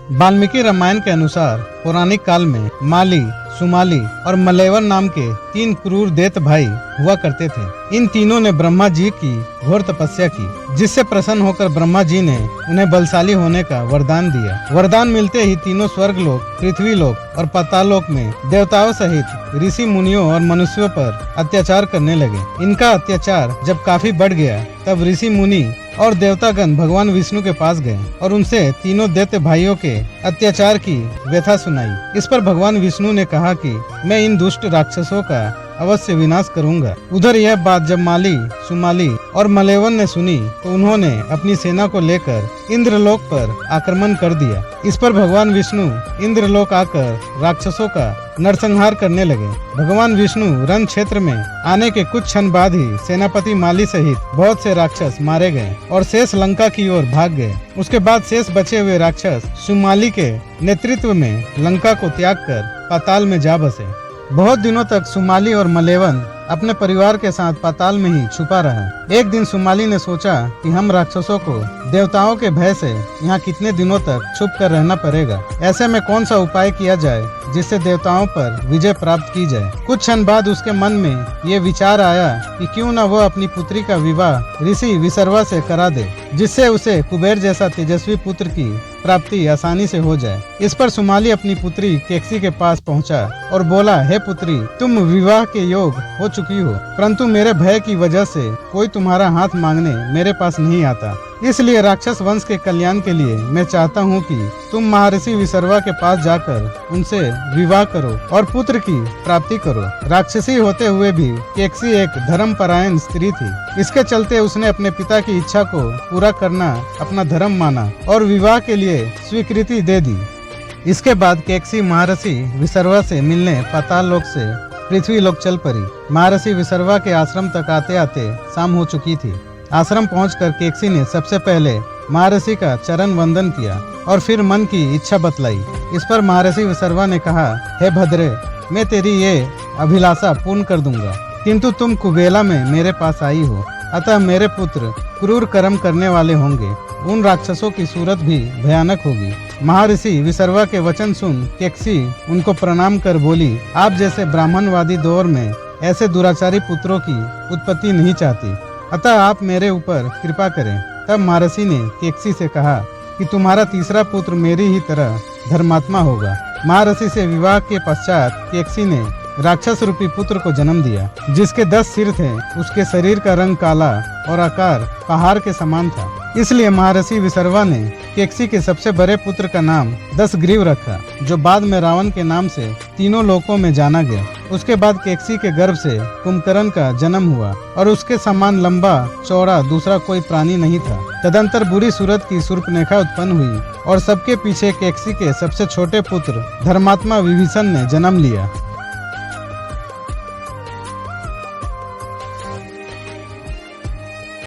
वाल्मीकि रामायण के अनुसार पौराणिक काल में माली, सुमाली और मलेवर नाम के 3 क्रूर दैत्य भाई हुआ करते थे। इन तीनों ने ब्रह्मा जी की घोर तपस्या की, जिससे प्रसन्न होकर ब्रह्मा जी ने उन्हें बलशाली होने का वरदान दिया। वरदान मिलते ही तीनों स्वर्गलोक, पृथ्वीलोक और पाताललोक में देवताओं सहित ऋषि मुनियों और मनुष्यों पर अत्याचार करने लगे। इनका अत्याचार जब काफी बढ़ गया तब ऋषि मुनि और देवतागण भगवान विष्णु के पास गए और उनसे तीनों दैत्य भाइयों के अत्याचार की व्यथा सुनाई। इस पर भगवान विष्णु ने कहा कि मैं इन दुष्ट राक्षसों का अवश्य विनाश करूंगा। उधर यह बात जब माली, सुमाली और मलेवन ने सुनी तो उन्होंने अपनी सेना को लेकर इंद्रलोक पर आक्रमण कर दिया। इस पर भगवान विष्णु इंद्रलोक आकर राक्षसों का नरसंहार करने लगे। भगवान विष्णु रण क्षेत्र में आने के कुछ क्षण बाद ही सेनापति माली सहित बहुत से राक्षस मारे गए और शेष लंका की ओर भाग गए। उसके बाद शेष बचे हुए राक्षस सुमाली के नेतृत्व में लंका को त्याग कर पाताल में जा बसे। बहुत दिनों तक सुमाली और मलेवन अपने परिवार के साथ पाताल में ही छुपा रहा। एक दिन सुमाली ने सोचा कि हम राक्षसों को देवताओं के भय से यहाँ कितने दिनों तक छुप कर रहना पड़ेगा। ऐसे में कौन सा उपाय किया जाए जिससे देवताओं पर विजय प्राप्त की जाए। कुछ क्षण बाद उसके मन में ये विचार आया कि क्यों न वो अपनी पुत्री का विवाह ऋषि विसर्वा से करा दे, जिससे उसे कुबेर जैसा तेजस्वी पुत्र की प्राप्ति आसानी से हो जाए। इस पर सुमाली अपनी पुत्री केकसी के पास पहुंचा और बोला, हे पुत्री, तुम विवाह के योग हो चुकी हो, परंतु मेरे भय की वजह से कोई तुम्हारा हाथ मांगने मेरे पास नहीं आता। इसलिए राक्षस वंश के कल्याण के लिए मैं चाहता हूँ कि तुम महर्षि विसर्वा के पास जाकर उनसे विवाह करो और पुत्र की प्राप्ति करो। राक्षसी होते हुए भी केकसी एक धर्मपरायण स्त्री थी। इसके चलते उसने अपने पिता की इच्छा को पूरा करना अपना धर्म माना और विवाह के लिए स्वीकृति दे दी। इसके बाद केकसी महर्षि विसर्वा से मिलने पाताल लोक से पृथ्वी लोक चल पड़ी। महर्षि विसर्वा के आश्रम तक आते आते शाम हो चुकी थी। आश्रम पहुंचकर केकसी ने सबसे पहले महर्षि का चरण वंदन किया और फिर मन की इच्छा बतलाई। इस पर महर्षि विसर्वा ने कहा, हे भद्रे, मैं तेरी ये अभिलाषा पूर्ण कर दूंगा, किंतु तुम कुबेला में मेरे पास आई हो, अतः मेरे पुत्र क्रूर कर्म करने वाले होंगे। उन राक्षसों की सूरत भी भयानक होगी। महर्षि विसर्वा के वचन सुन केकसी उनको प्रणाम कर बोली, आप जैसे ब्राह्मणवादी दौर में ऐसे दुराचारी पुत्रों की उत्पत्ति नहीं चाहती, अतः आप मेरे ऊपर कृपा करें। तब महर्षि ने केकसी से कहा कि तुम्हारा तीसरा पुत्र मेरी ही तरह धर्मात्मा होगा। महर्षि से विवाह के पश्चात केकसी ने राक्षस रूपी पुत्र को जन्म दिया, जिसके 10 सिर थे। उसके शरीर का रंग काला और आकार पहाड़ के समान था। इसलिए महर्षि विसर्वा ने केकसी के सबसे बड़े पुत्र का नाम दशग्रीव रखा, जो बाद में रावण के नाम से तीनों लोकों में जाना गया। उसके बाद केकसी के गर्भ से कुंभकर्ण का जन्म हुआ और उसके समान लंबा चौड़ा दूसरा कोई प्राणी नहीं था। तदंतर बुरी सूरत की शूर्पणखा उत्पन्न हुई और सबके पीछे केकसी के सबसे छोटे पुत्र धर्मात्मा विभीषण ने जन्म लिया।